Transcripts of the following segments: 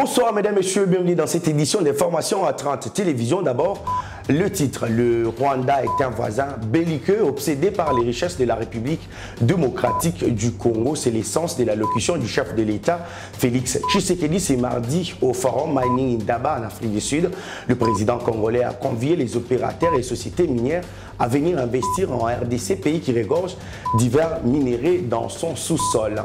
Bonsoir mesdames et messieurs, bienvenue dans cette édition d'information à 30 télévision. D'abord, le titre, le Rwanda est un voisin belliqueux obsédé par les richesses de la République démocratique du Congo. C'est l'essence de l'allocution du chef de l'État, Félix Tshisekedi, ce mardi au Forum Mining Indaba en Afrique du Sud. Le président congolais a convié les opérateurs et sociétés minières à venir investir en RDC, pays qui regorge divers minéraux dans son sous-sol.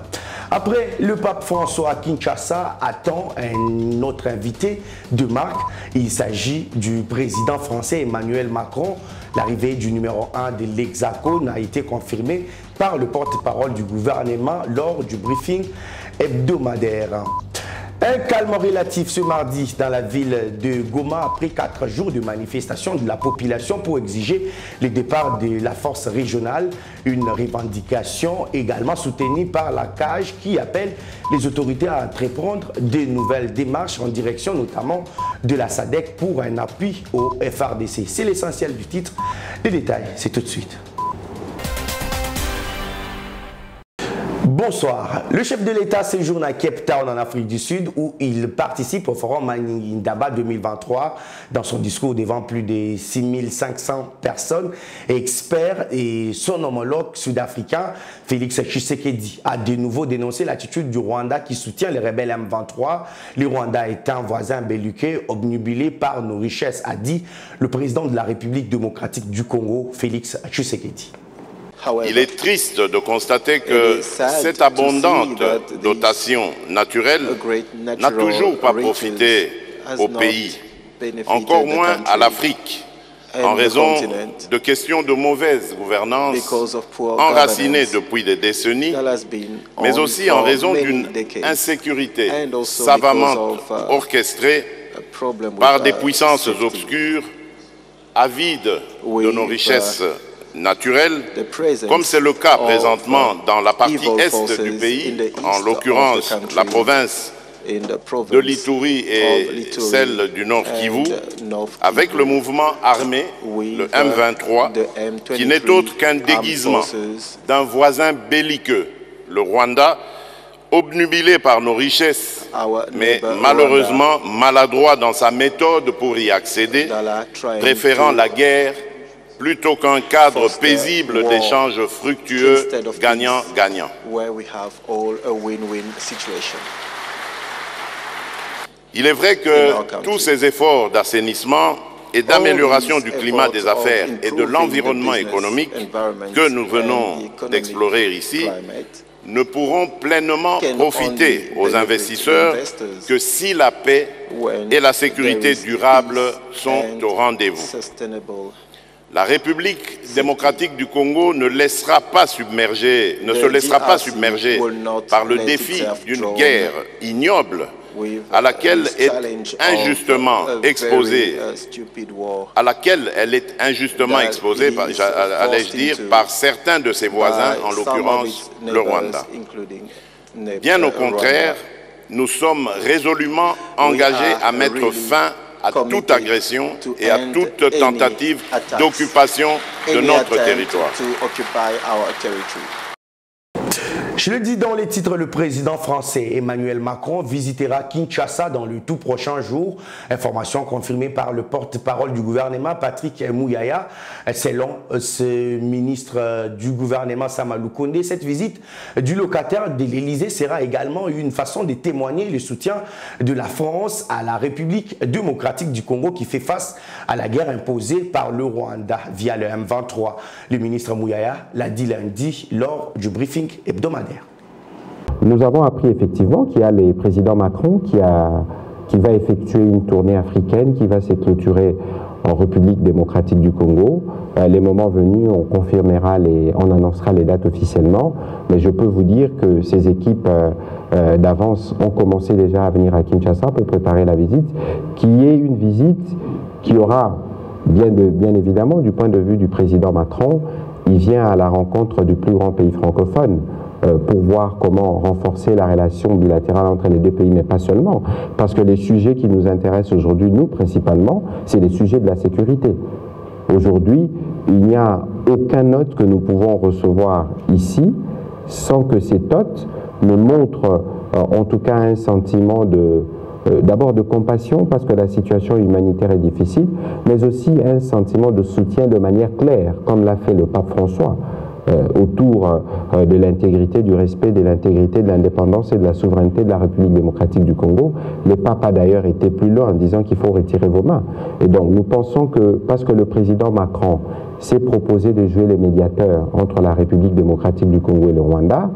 Après le pape François à Kinshasa attend un autre invité de marque. Il s'agit du président français Emmanuel Macron. L'arrivée du numéro 1 de l'Hexagone a été confirmée par le porte-parole du gouvernement lors du briefing hebdomadaire. Un calme relatif ce mardi dans la ville de Goma après 4 jours de manifestation de la population pour exiger le départ de la force régionale. Une revendication également soutenue par la CAJ qui appelle les autorités à entreprendre de nouvelles démarches en direction notamment de la SADC pour un appui au FRDC. C'est l'essentiel du titre. Les détails, c'est tout de suite. Bonsoir. Le chef de l'État séjourne à Cape Town en Afrique du Sud où il participe au Forum Mining Indaba 2023. Dans son discours devant plus de 6500 personnes et experts et son homologue sud-africain Félix Tshisekedi a de nouveau dénoncé l'attitude du Rwanda qui soutient les rebelles M23. Le Rwanda est un voisin belliqueux obnubilé par nos richesses, a dit le président de la République démocratique du Congo, Félix Tshisekedi. Il est triste de constater que cette abondante dotation naturelle n'a toujours pas profité au pays, encore moins à l'Afrique, en raison de questions de mauvaise gouvernance enracinées depuis des décennies, mais aussi en raison d'une insécurité savamment orchestrée par des puissances obscures, avides de nos richesses naturelles, comme c'est le cas présentement dans la partie est du pays, en l'occurrence la province de l'Ituri et celle du Nord Kivu, avec le mouvement armé, le M23, qui n'est autre qu'un déguisement d'un voisin belliqueux, le Rwanda, obnubilé par nos richesses, mais malheureusement maladroit dans sa méthode pour y accéder, préférant la guerre plutôt qu'un cadre paisible d'échanges fructueux, gagnant-gagnant. Il est vrai que tous ces efforts d'assainissement et d'amélioration du climat des affaires et de l'environnement économique que nous venons d'explorer ici ne pourront pleinement profiter aux investisseurs que si la paix et la sécurité durable sont au rendez-vous. La République démocratique du Congo ne se laissera pas submerger par le défi d'une guerre ignoble à laquelle est injustement exposée, allais-je dire, par certains de ses voisins, en l'occurrence le Rwanda. Bien au contraire, nous sommes résolument engagés à mettre fin à toute agression et à toute tentative d'occupation de notre territoire. Je le dis dans les titres, le président français Emmanuel Macron visitera Kinshasa dans le tout prochain jour. Information confirmée par le porte-parole du gouvernement, Patrick Mouyaya. Selon ce ministre du gouvernement, Samalou Kondé, cette visite du locataire de l'Élysée sera également une façon de témoigner le soutien de la France à la République démocratique du Congo qui fait face à la guerre imposée par le Rwanda via le M23. Le ministre Mouyaya l'a dit lundi lors du briefing hebdomadaire. Nous avons appris effectivement qu'il y a le président Macron qui va effectuer une tournée africaine qui va se clôturer en République démocratique du Congo. Les moments venus, on confirmera, on annoncera les dates officiellement. Mais je peux vous dire que ces équipes d'avance ont commencé déjà à venir à Kinshasa pour préparer la visite, qui est une visite qui aura, bien évidemment, du point de vue du président Macron, il vient à la rencontre du plus grand pays francophone pour voir comment renforcer la relation bilatérale entre les deux pays, mais pas seulement, parce que les sujets qui nous intéressent aujourd'hui, nous principalement, c'est les sujets de la sécurité. Aujourd'hui, il n'y a aucun hôte que nous pouvons recevoir ici sans que cet hôte ne montre en tout cas un sentiment de d'abord de compassion parce que la situation humanitaire est difficile, mais aussi un sentiment de soutien de manière claire, comme l'a fait le pape François, autour de l'intégrité, du respect de l'intégrité, de l'indépendance et de la souveraineté de la République démocratique du Congo. Le pape a d'ailleurs été plus loin en disant qu'il faut retirer vos mains. Et donc nous pensons que, parce que le président Macron s'est proposé de jouer les médiateurs entre la République démocratique du Congo et le Rwanda,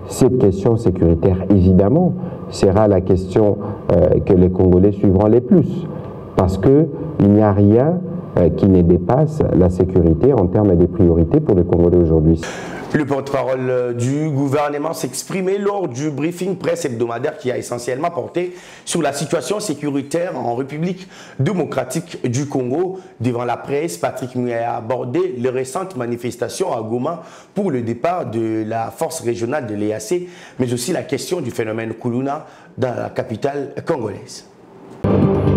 cette question sécuritaire, évidemment, sera la question que les Congolais suivront les plus. Parce qu'il n'y a rien qui ne dépasse la sécurité en termes des priorités pour les Congolais aujourd'hui. Le porte-parole du gouvernement s'exprimait lors du briefing presse hebdomadaire qui a essentiellement porté sur la situation sécuritaire en République démocratique du Congo. Devant la presse, Patrick Muyaya a abordé les récentes manifestations à Goma pour le départ de la force régionale de l'EAC, mais aussi la question du phénomène Kuluna dans la capitale congolaise.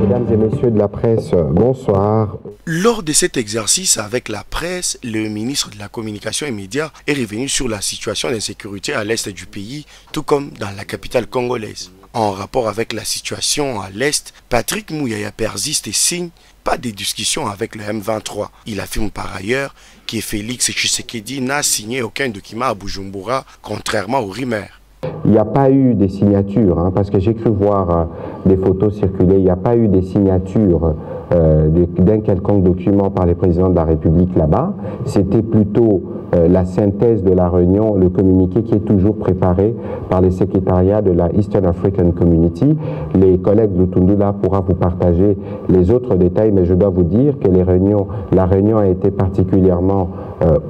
Mesdames et messieurs de la presse, bonsoir. Lors de cet exercice avec la presse, le ministre de la Communication et Médias est revenu sur la situation d'insécurité à l'est du pays, tout comme dans la capitale congolaise. En rapport avec la situation à l'est, Patrick Muyaya persiste et signe pas de discussion avec le M23. Il affirme par ailleurs que Félix Tshisekedi n'a signé aucun document à Bujumbura, contrairement aux rumeurs. Il n'y a pas eu des signatures, parce que j'ai cru voir des photos circuler, il n'y a pas eu des signatures d'un quelconque document par les présidents de la République là-bas. C'était plutôt la synthèse de la réunion, le communiqué qui est toujours préparé par les secrétariats de la Eastern African Community. Les collègues de Tundula pourra vous partager les autres détails, mais je dois vous dire que la réunion a été particulièrement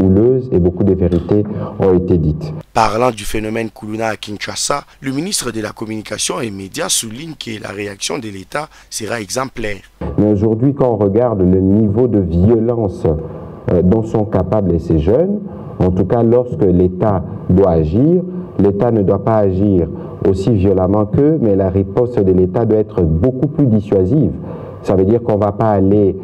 houleuse et beaucoup de vérités ont été dites. Parlant du phénomène Kuluna à Kinshasa, le ministre de la Communication et Médias souligne que la réaction de l'État sera exemplaire. Mais aujourd'hui, quand on regarde le niveau de violence dont sont capables ces jeunes, en tout cas lorsque l'État doit agir, l'État ne doit pas agir aussi violemment qu'eux, mais la riposte de l'État doit être beaucoup plus dissuasive. Ça veut dire qu'on ne va pas aller,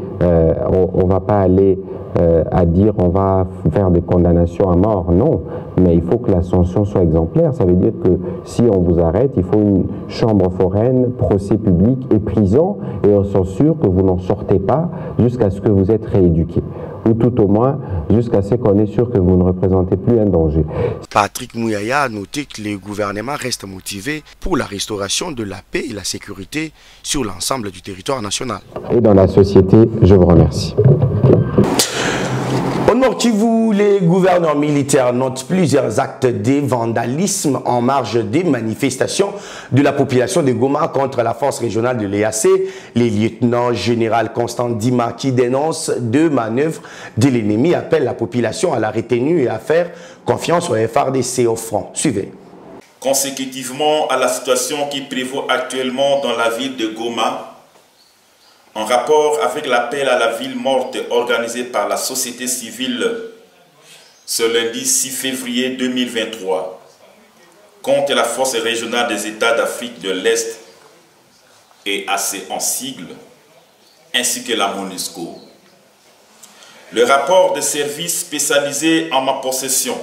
à dire on va faire des condamnations à mort, non. Mais il faut que la sanction soit exemplaire. Ça veut dire que si on vous arrête, il faut une chambre foraine, procès public et prison, et on s'assure que vous n'en sortez pas jusqu'à ce que vous êtes rééduqué. Ou tout au moins jusqu'à ce qu'on est sûr que vous ne représentez plus un danger. Patrick Muyaya a noté que le gouvernement reste motivé pour la restauration de la paix et la sécurité sur l'ensemble du territoire national. Et dans la société, je vous remercie. Au Nord Kivu, les gouverneurs militaires notent plusieurs actes de vandalisme en marge des manifestations de la population de Goma contre la force régionale de l'EAC. Les lieutenants général Constant Dima, qui dénoncent deux manœuvres de l'ennemi, appellent la population à la retenue et à faire confiance au FARDC au front. Suivez. Consécutivement à la situation qui prévaut actuellement dans la ville de Goma, en rapport avec l'appel à la ville morte organisé par la société civile ce lundi 6 février 2023 contre la force régionale des États d'Afrique de l'Est et EAC en sigle, ainsi que la MONUSCO. Le rapport de service spécialisé en ma possession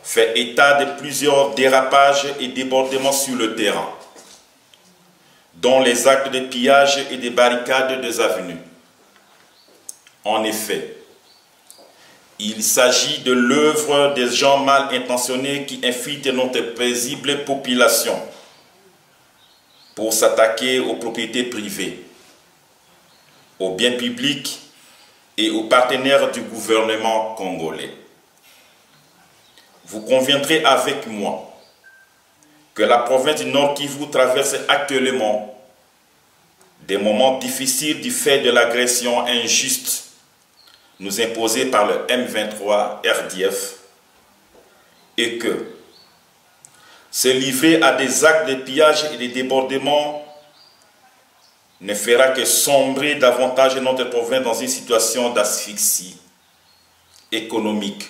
fait état de plusieurs dérapages et débordements sur le terrain, dont les actes de pillage et de barricades des avenues. En effet, il s'agit de l'œuvre des gens mal intentionnés qui infiltrent notre paisible population pour s'attaquer aux propriétés privées, aux biens publics et aux partenaires du gouvernement congolais. Vous conviendrez avec moi que la province du Nord Kivu traverse actuellement des moments difficiles du fait de l'agression injuste nous imposée par le M23 RDF et que se livrer à des actes de pillage et de débordement ne fera que sombrer davantage notre province dans une situation d'asphyxie économique,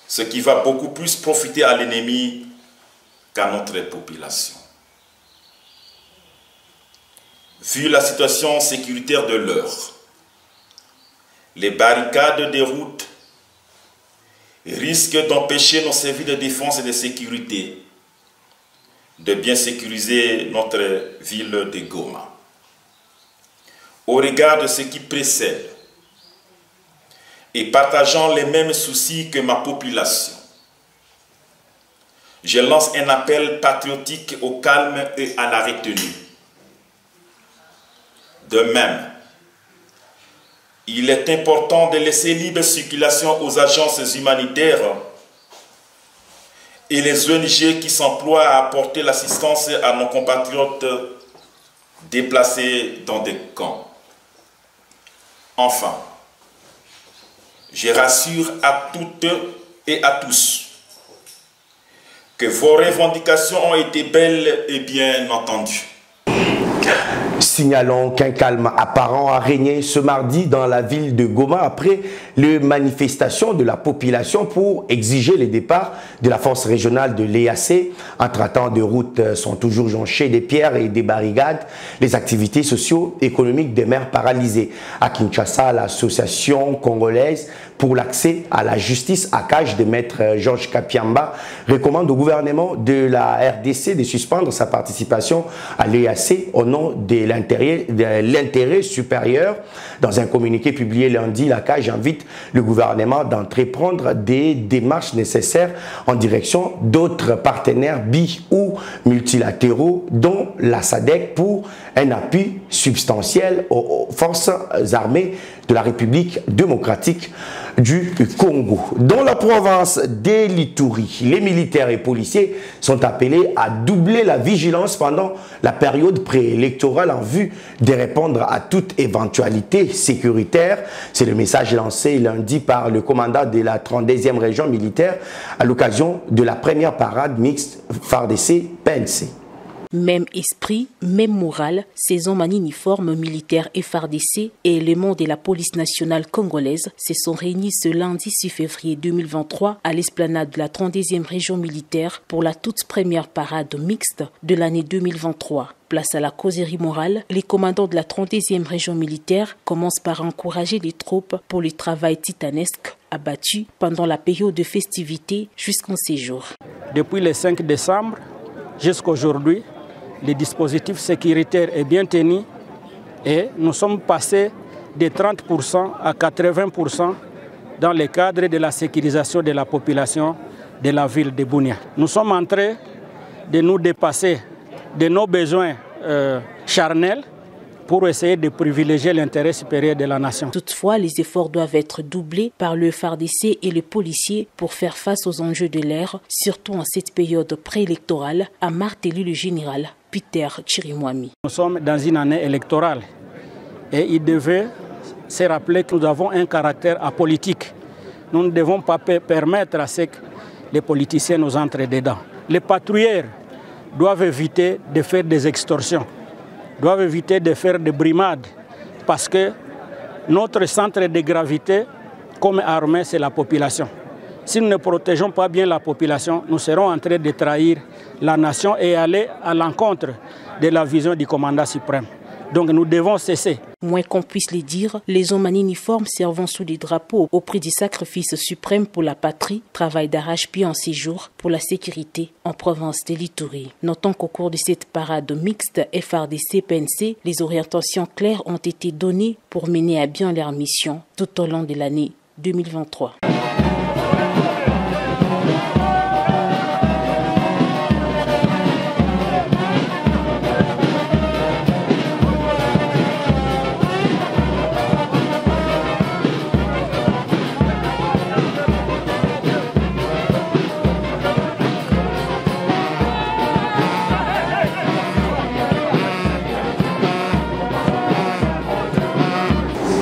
ce qui va beaucoup plus profiter à l'ennemi qu'à notre population. Vu la situation sécuritaire de l'heure, les barricades des routes risquent d'empêcher nos services de défense et de sécurité de bien sécuriser notre ville de Goma. Au regard de ce qui précède, et partageant les mêmes soucis que ma population, je lance un appel patriotique au calme et à la retenue. De même, il est important de laisser libre circulation aux agences humanitaires et les ONG qui s'emploient à apporter l'assistance à nos compatriotes déplacés dans des camps. Enfin, je rassure à toutes et à tous que vos revendications ont été belles et bien entendues. Signalons qu'un calme apparent a régné ce mardi dans la ville de Goma après les manifestations de la population pour exiger le départ de la force régionale de l'EAC. Entre-temps, des routes sont toujours jonchées des pierres et des barricades. Les activités socio-économiques demeurent paralysées. À Kinshasa, l'association congolaise pour l'accès à la justice à cage de maître Georges Kapiamba recommande au gouvernement de la RDC de suspendre sa participation à l'EAC au nom de l'intérêt supérieur. Dans un communiqué publié lundi, la cage invite le gouvernement d'entreprendre des démarches nécessaires en direction d'autres partenaires ou multilatéraux, dont la SADC, pour un appui substantiel aux forces armées de la République démocratique du Congo. Dans la province de l'Ituri, les militaires et policiers sont appelés à doubler la vigilance pendant la période préélectorale en vue de répondre à toute éventualité sécuritaire. C'est le message lancé lundi par le commandant de la 32e région militaire à l'occasion de la première parade mixte FARDC-PNC. Même esprit, même morale, ces hommes en uniforme militaire FARDC et éléments de la police nationale congolaise se sont réunis ce lundi 6 février 2023 à l'esplanade de la 32e région militaire pour la toute première parade mixte de l'année 2023. Place à la causerie morale, les commandants de la 32e région militaire commencent par encourager les troupes pour le travail titanesque abattu pendant la période de festivité jusqu'en séjour. Depuis le 5 décembre jusqu'à aujourd'hui, le dispositif sécuritaire est bien tenu et nous sommes passés de 30% à 80% dans le cadre de la sécurisation de la population de la ville de Bunia. Nous sommes en train de nous dépasser de nos besoins charnels pour essayer de privilégier l'intérêt supérieur de la nation. Toutefois, les efforts doivent être doublés par le FARDC et les policiers pour faire face aux enjeux de l'ère, surtout en cette période préélectorale, a martelé le général Peter Chirimwami. Nous sommes dans une année électorale et il devait se rappeler que nous avons un caractère apolitique. Nous ne devons pas permettre à ce que les politiciens nous entrent dedans. Les patrouilleurs doivent éviter de faire des extorsions, doivent éviter de faire des brimades, parce que notre centre de gravité comme armée, c'est la population. Si nous ne protégeons pas bien la population, nous serons en train de trahir la nation et aller à l'encontre de la vision du commandant suprême. Donc nous devons cesser. Moins qu'on puisse le dire, les hommes en uniforme servant sous les drapeaux au prix du sacrifice suprême pour la patrie travaillent d'arrache-pied en séjour pour la sécurité en province de l'Ituri. Notons qu'au cours de cette parade mixte FARDC-PNC, les orientations claires ont été données pour mener à bien leur mission tout au long de l'année 2023.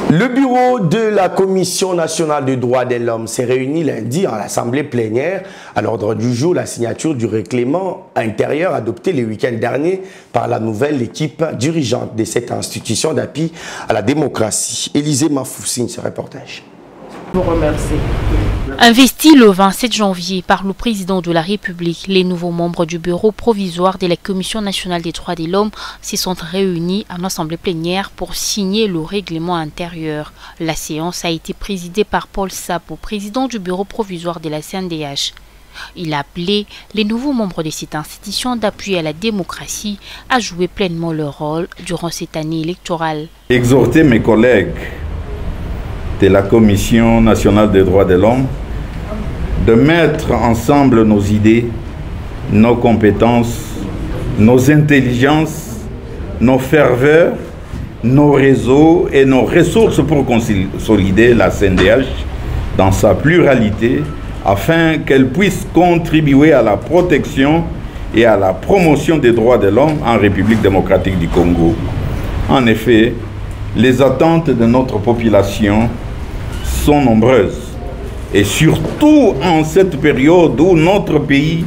Le bureau de la Commission nationale des droits de l'homme s'est réuni lundi en l'Assemblée plénière. À l'ordre du jour, la signature du règlement intérieur adopté le week-end dernier par la nouvelle équipe dirigeante de cette institution d'appui à la démocratie. Élisée Mafoussine, ce reportage. Vous remercie. Investi le 27 janvier par le président de la République, les nouveaux membres du bureau provisoire de la Commission nationale des droits de l'homme se sont réunis en assemblée plénière pour signer le règlement intérieur. La séance a été présidée par Paul Sapo, président du bureau provisoire de la CNDH. Il a appelé les nouveaux membres de cette institution d'appuyer à la démocratie à jouer pleinement leur rôle durant cette année électorale. Exhorter mes collègues de la Commission nationale des droits de l'homme de mettre ensemble nos idées, nos compétences, nos intelligences, nos ferveurs, nos réseaux et nos ressources pour consolider la CNDH dans sa pluralité afin qu'elle puisse contribuer à la protection et à la promotion des droits de l'homme en République démocratique du Congo. En effet, les attentes de notre population sont nombreuses et surtout en cette période où notre pays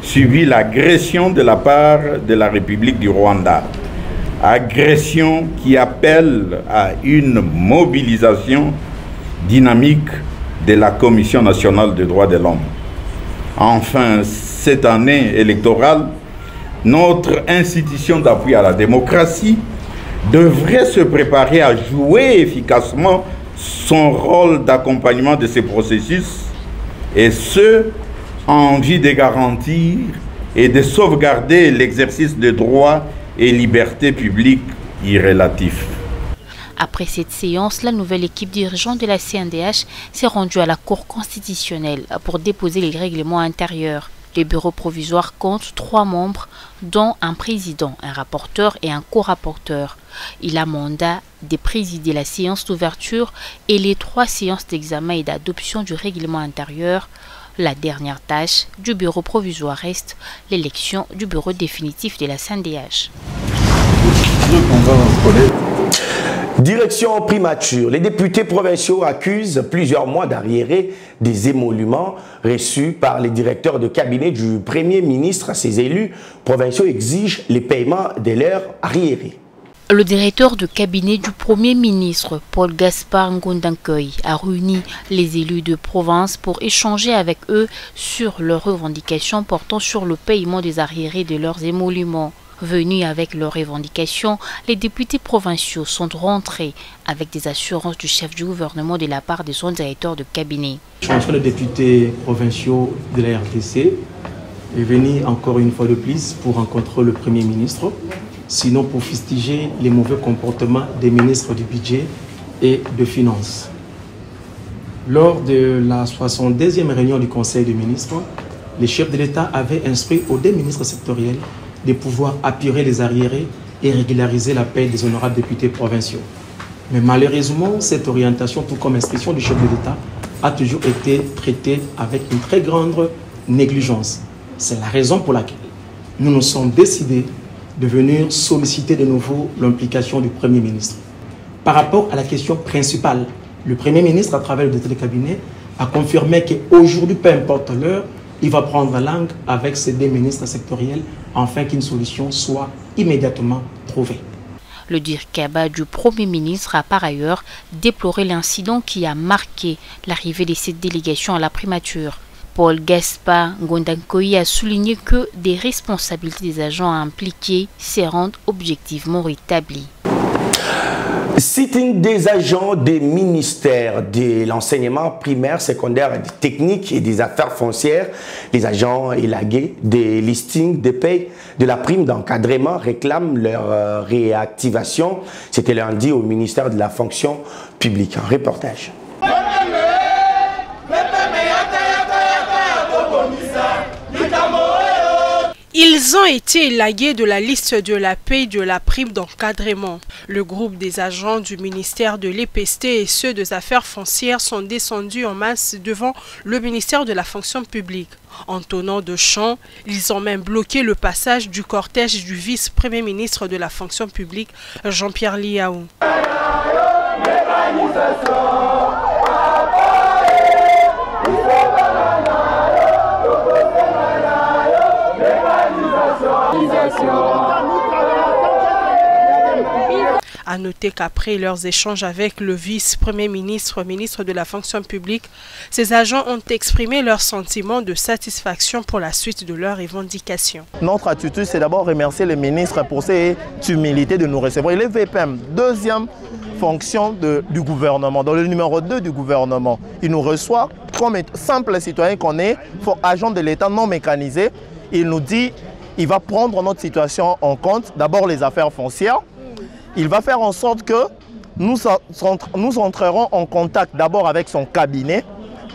subit l'agression de la part de la République du Rwanda. Agression qui appelle à une mobilisation dynamique de la Commission nationale des droits de l'homme. Enfin, cette année électorale, notre institution d'appui à la démocratie devrait se préparer à jouer efficacement son rôle d'accompagnement de ces processus, et ce, en vue de garantir et de sauvegarder l'exercice des droits et libertés publiques irrélatifs. Après cette séance, la nouvelle équipe dirigeante de la CNDH s'est rendue à la Cour constitutionnelle pour déposer les règlements intérieurs. Le bureau provisoire compte 3 membres, dont un président, un rapporteur et un co-rapporteur. Il a mandat de présider la séance d'ouverture et les 3 séances d'examen et d'adoption du règlement intérieur. La dernière tâche du bureau provisoire reste l'élection du bureau définitif de la CNDH. Direction primature. Les députés provinciaux accusent plusieurs mois d'arriérés des émoluments reçus par les directeurs de cabinet du Premier ministre. Ces élus provinciaux exigent les paiements de leurs arriérés. Le directeur de cabinet du Premier ministre, Paul Gaspard Ngondankoy, a réuni les élus de province pour échanger avec eux sur leurs revendications portant sur le paiement des arriérés de leurs émoluments. Venus avec leurs revendications, les députés provinciaux sont rentrés avec des assurances du chef du gouvernement de la part de son directeur de cabinet. Le député provinciaux de la RDC est venu encore une fois de plus pour rencontrer le Premier ministre, sinon pour fustiger les mauvais comportements des ministres du budget et de finances. Lors de la 72e réunion du Conseil des ministres, les chefs de l'État avaient instruit aux 2 ministres sectoriels de pouvoir apurer les arriérés et régulariser la paie des honorables députés provinciaux. Mais malheureusement, cette orientation, tout comme instruction du chef de l'État, a toujours été traitée avec une très grande négligence. C'est la raison pour laquelle nous nous sommes décidés de venir solliciter de nouveau l'implication du Premier ministre. Par rapport à la question principale, le Premier ministre, à travers le directeur de cabinet, a confirmé qu'aujourd'hui, peu importe l'heure, il va prendre langue avec ces 2 ministres sectoriels afin qu'une solution soit immédiatement trouvée. Le DIRCABA du Premier ministre a par ailleurs déploré l'incident qui a marqué l'arrivée de cette délégation à la primature. Paul Gaspard Ngondankoy a souligné que des responsabilités des agents impliqués seront objectivement rétablies. Sitting des agents des ministères de l'enseignement primaire, secondaire, technique et des affaires foncières, les agents élagués des listings de paie de la prime d'encadrement réclament leur réactivation. C'était lundi au ministère de la fonction publique. Un reportage. Ils ont été élagués de la liste de la paie de la prime d'encadrement. Le groupe des agents du ministère de l'EPST et ceux des affaires foncières sont descendus en masse devant le ministère de la fonction publique. En tonnant de chants, ils ont même bloqué le passage du cortège du vice-premier ministre de la fonction publique, Jean-Pierre Liaou. À noter qu'après leurs échanges avec le vice-premier ministre, ministre de la fonction publique, ces agents ont exprimé leur sentiment de satisfaction pour la suite de leurs revendications. Notre attitude, c'est d'abord remercier le ministre pour cette humilité de nous recevoir. Il est VPM, 2e fonctions du gouvernement, dans le numéro 2 du gouvernement. Il nous reçoit comme simple citoyen qu'on est, agent de l'État non mécanisé. Il nous dit qu'il va prendre notre situation en compte, d'abord les affaires foncières. Il va faire en sorte que nous entrerons en contact d'abord avec son cabinet.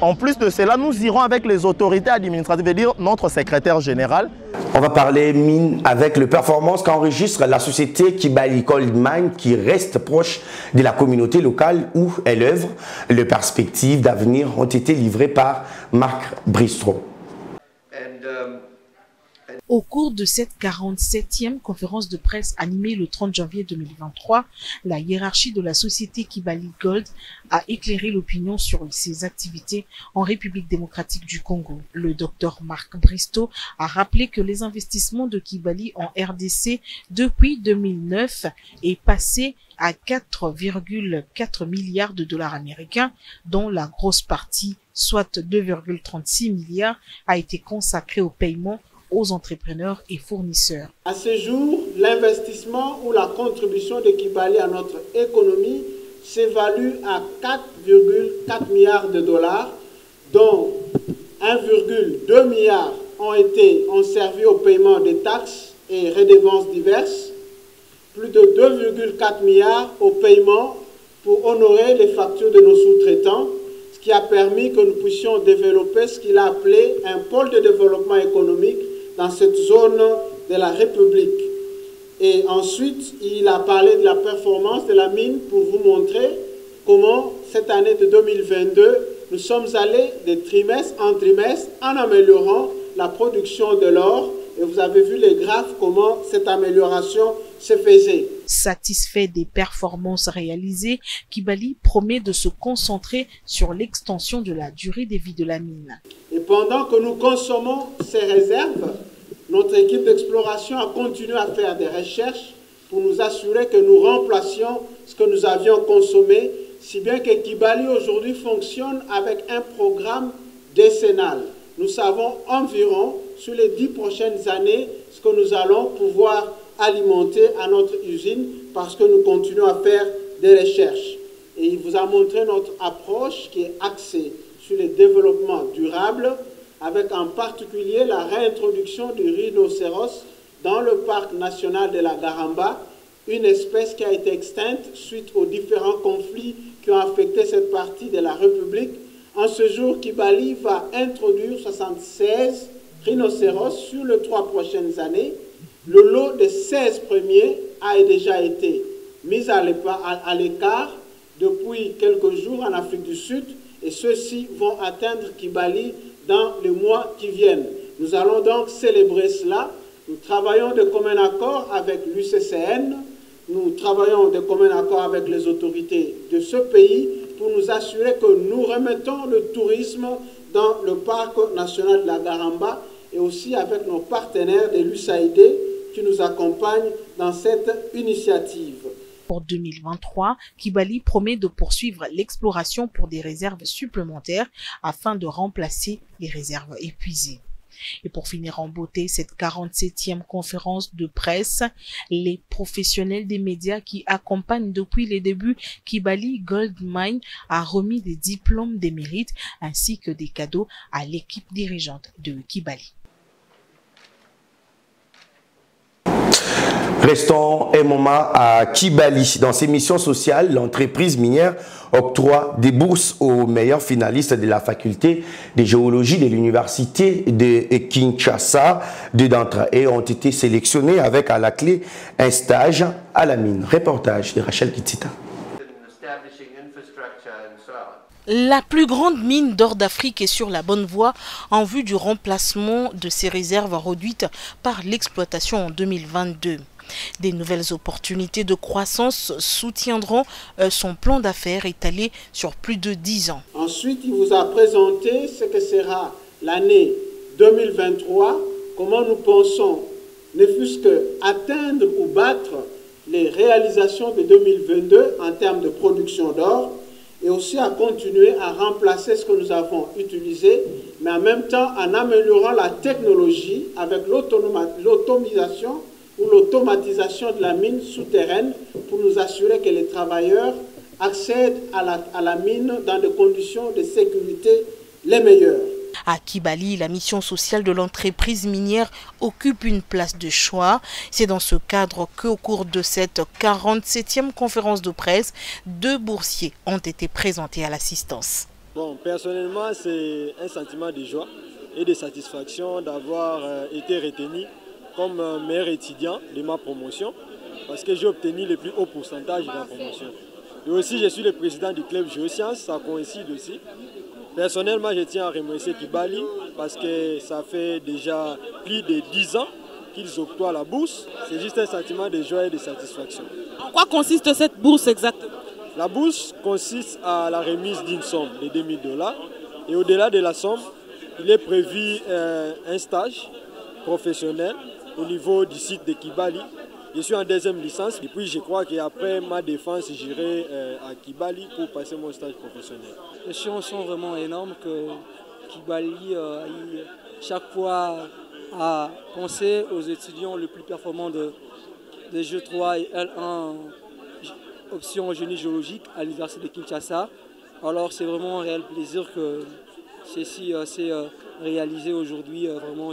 En plus de cela, nous irons avec les autorités administratives, c'est-à-dire notre secrétaire général. On va parler mine avec les performances qu'enregistre la société Kibali Gold Mine qui reste proche de la communauté locale où elle œuvre. Les perspectives d'avenir ont été livrées par Marc Bristro. Au cours de cette 47e conférence de presse animée le 30 janvier 2023, la hiérarchie de la société Kibali Gold a éclairé l'opinion sur ses activités en République démocratique du Congo. Le docteur Marc Bristow a rappelé que les investissements de Kibali en RDC depuis 2009 est passé à 4,4 milliards de dollars américains, dont la grosse partie, soit 2,36 milliards, a été consacrée au paiement aux entrepreneurs et fournisseurs. À ce jour, l'investissement ou la contribution de Kibali à notre économie s'évalue à 4,4 milliards de dollars, dont 1,2 milliard ont servi au paiement des taxes et redevances diverses, plus de 2,4 milliards au paiement pour honorer les factures de nos sous-traitants, ce qui a permis que nous puissions développer ce qu'il a appelé un pôle de développement économique dans cette zone de la République. Et ensuite, il a parlé de la performance de la mine pour vous montrer comment cette année de 2022, nous sommes allés de trimestre en trimestre en améliorant la production de l'or. Et vous avez vu les graphes, comment cette amélioration se faisait. Satisfait des performances réalisées, Kibali promet de se concentrer sur l'extension de la durée de vie de la mine. Et pendant que nous consommons ces réserves, notre équipe d'exploration a continué à faire des recherches pour nous assurer que nous remplacions ce que nous avions consommé, si bien que Kibali aujourd'hui fonctionne avec un programme décennal. Nous savons environ, sur les 10 prochaines années, ce que nous allons pouvoir alimenter à notre usine parce que nous continuons à faire des recherches. Et il vous a montré notre approche qui est axée sur le développement durable, avec en particulier la réintroduction du rhinocéros dans le parc national de la Garamba, une espèce qui a été extincte suite aux différents conflits qui ont affecté cette partie de la République. En ce jour, Kibali va introduire 76 rhinocéros sur les 3 prochaines années. Le lot de 16 premiers a déjà été mis à l'écart depuis quelques jours en Afrique du Sud et ceux-ci vont atteindre Kibali dans les mois qui viennent. Nous allons donc célébrer cela. Nous travaillons de commun accord avec l'UCCN, nous travaillons de commun accord avec les autorités de ce pays pour nous assurer que nous remettons le tourisme dans le parc national de la Garamba et aussi avec nos partenaires de l'USAID qui nous accompagnent dans cette initiative. Pour 2023, Kibali promet de poursuivre l'exploration pour des réserves supplémentaires afin de remplacer les réserves épuisées. Et pour finir en beauté, cette 47e conférence de presse, les professionnels des médias qui accompagnent depuis les débuts Kibali Gold Mine a remis des diplômes des mérites ainsi que des cadeaux à l'équipe dirigeante de Kibali. Restons un moment à Kibali. Dans ses missions sociales, l'entreprise minière octroie des bourses aux meilleurs finalistes de la faculté de géologie de l'université de Kinshasa. 2 d'entre eux ont été sélectionnés avec à la clé un stage à la mine. Reportage de Rachel Kitita. La plus grande mine d'or d'Afrique est sur la bonne voie en vue du remplacement de ses réserves réduites par l'exploitation en 2022. Des nouvelles opportunités de croissance soutiendront son plan d'affaires étalé sur plus de 10 ans. Ensuite, il vous a présenté ce que sera l'année 2023, comment nous pensons, ne fût-ce qu'atteindre ou battre les réalisations de 2022 en termes de production d'or, et aussi à continuer à remplacer ce que nous avons utilisé, mais en même temps en améliorant la technologie avec l'automatisation ou l'automatisation de la mine souterraine pour nous assurer que les travailleurs accèdent à la mine dans des conditions de sécurité les meilleures. À Kibali, la mission sociale de l'entreprise minière occupe une place de choix. C'est dans ce cadre qu'au cours de cette 47e conférence de presse, 2 boursiers ont été présentés à l'assistance. Bon, personnellement, c'est un sentiment de joie et de satisfaction d'avoir été retenu comme meilleur étudiant de ma promotion parce que j'ai obtenu le plus haut pourcentage de la promotion. Et aussi, je suis le président du club Géosciences, ça coïncide aussi. Personnellement, je tiens à remercier Kibali parce que ça fait déjà plus de 10 ans qu'ils octroient la bourse. C'est juste un sentiment de joie et de satisfaction. En quoi consiste cette bourse exactement? La bourse consiste à la remise d'une somme de $2000 et au-delà de la somme, il est prévu un stage professionnel au niveau du site de Kibali. Je suis en 2e licence et puis je crois qu'après ma défense, j'irai à Kibali pour passer mon stage professionnel. Les chances sont vraiment énormes que Kibali chaque fois à penser aux étudiants les plus performants des Jeux 3 et L1 option génie géologique à l'université de Kinshasa. Alors c'est vraiment un réel plaisir que ceci s'est réalisé aujourd'hui. Vraiment,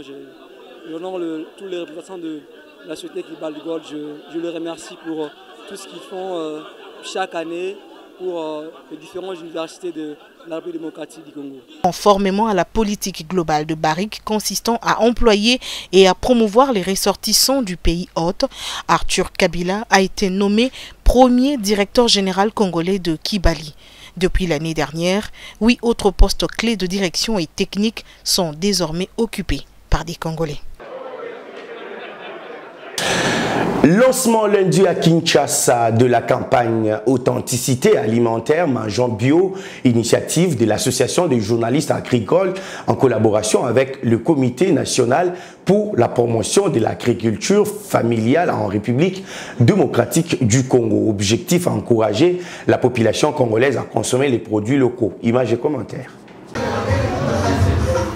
j'honore tous les représentants de la société Kibali Gold. Je les remercie pour tout ce qu'ils font chaque année pour les différentes universités de la République démocratique du Congo. Conformément à la politique globale de Barrick consistant à employer et à promouvoir les ressortissants du pays hôte, Arthur Kabila a été nommé premier directeur général congolais de Kibali. Depuis l'année dernière, 8 autres postes clés de direction et technique sont désormais occupés par des Congolais. Lancement lundi à Kinshasa de la campagne Authenticité alimentaire mangeons bio, initiative de l'Association des journalistes agricoles en collaboration avec le Comité national pour la promotion de l'agriculture familiale en République démocratique du Congo. Objectif à encourager la population congolaise à consommer les produits locaux. Images et commentaires.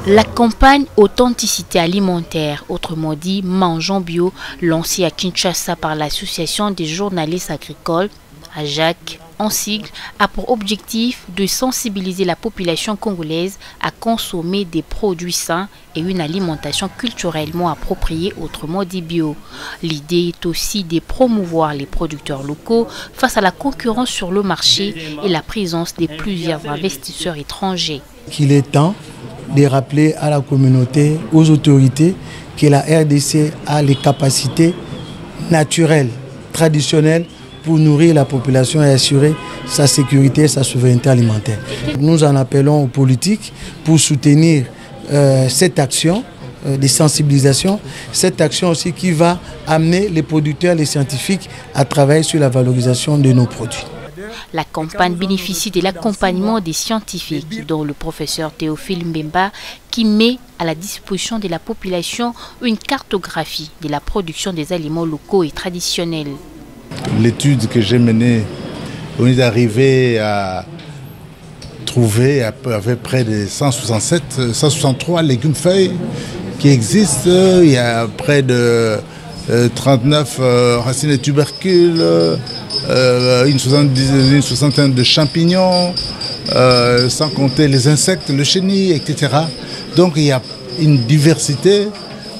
La campagne Authenticité alimentaire, autrement dit Mangeons bio, lancée à Kinshasa par l'Association des journalistes agricoles, AJAC, en sigle, a pour objectif de sensibiliser la population congolaise à consommer des produits sains et une alimentation culturellement appropriée, autrement dit bio. L'idée est aussi de promouvoir les producteurs locaux face à la concurrence sur le marché et la présence de plusieurs investisseurs étrangers. Qu'il est temps de rappeler à la communauté, aux autorités, que la RDC a les capacités naturelles, traditionnelles pour nourrir la population et assurer sa sécurité et sa souveraineté alimentaire. Nous en appelons aux politiques pour soutenir cette action de sensibilisation, cette action aussi qui va amener les producteurs, les scientifiques à travailler sur la valorisation de nos produits. La campagne bénéficie de l'accompagnement des scientifiques, dont le professeur Théophile Mbemba, qui met à la disposition de la population une cartographie de la production des aliments locaux et traditionnels. L'étude que j'ai menée, on est arrivé à trouver avec près de 163 légumes feuilles qui existent. Il y a près de 39 racines de tubercules, une soixantaine de champignons, sans compter les insectes, le chenille, etc. Donc il y a une diversité,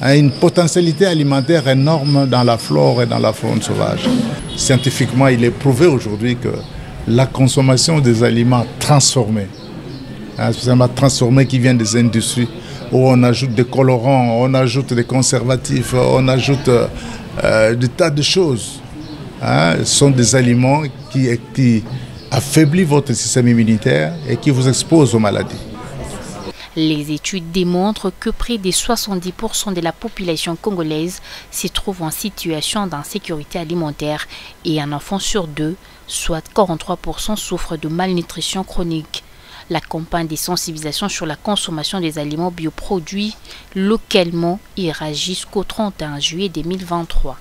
une potentialité alimentaire énorme dans la flore et dans la faune sauvage. Scientifiquement, il est prouvé aujourd'hui que la consommation des aliments transformés, spécialement transformés qui viennent des industries, où on ajoute des colorants, on ajoute des conservatifs, on ajoute des tas de choses, sont des aliments qui affaiblissent votre système immunitaire et qui vous exposent aux maladies. Les études démontrent que près de 70% de la population congolaise se trouve en situation d'insécurité alimentaire et un enfant sur 2, soit 43%, souffre de malnutrition chronique. La campagne de sensibilisation sur la consommation des aliments bioproduits localement ira jusqu'au 31 juillet 2023.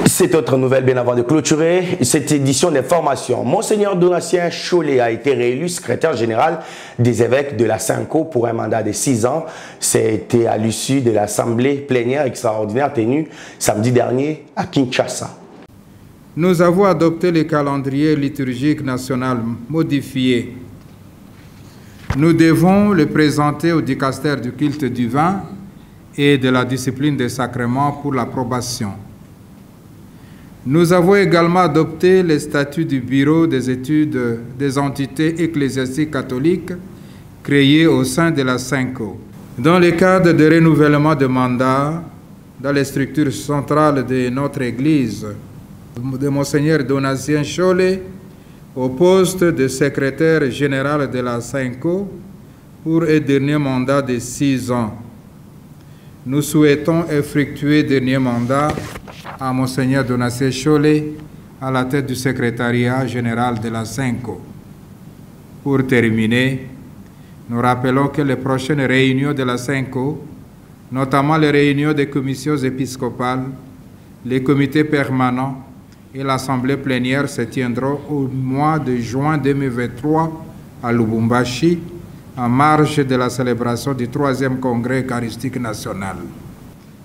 Cette autre nouvelle, bien avant de clôturer cette édition d'information. Monseigneur Donatien Cholet a été réélu secrétaire général des évêques de la Synco pour un mandat de 6 ans. C'était à l'issue de l'assemblée plénière extraordinaire tenue samedi dernier à Kinshasa. nous avons adopté le calendrier liturgique national modifié. Nous devons le présenter au dicastère du culte du vin et de la discipline des sacrements pour l'approbation. Nous avons également adopté les statuts du Bureau des études des entités ecclésiastiques catholiques créés au sein de la SENCO. Dans le cadre de renouvellement de mandat dans les structures centrales de notre Église, de Monseigneur Donatien Cholet au poste de secrétaire général de la SENCO pour un dernier mandat de 6 ans. Nous souhaitons effectuer dernier mandat à Monseigneur Donatien Cholet à la tête du secrétariat général de la SENCO. Pour terminer, nous rappelons que les prochaines réunions de la SENCO, notamment les réunions des commissions épiscopales, les comités permanents et l'assemblée plénière se tiendront au mois de juin 2023 à Lubumbashi, en marge de la célébration du 3e congrès eucharistique national.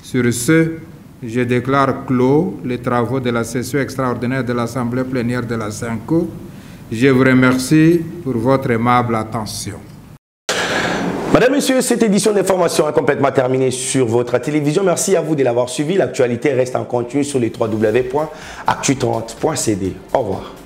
Sur ce, je déclare clos les travaux de la session extraordinaire de l'assemblée plénière de la SENCO. Je vous remercie pour votre aimable attention. Madame, Messieurs, cette édition d'information est complètement terminée sur votre télévision. Merci à vous de l'avoir suivi. L'actualité reste en continu sur les www.actu30.cd. Au revoir.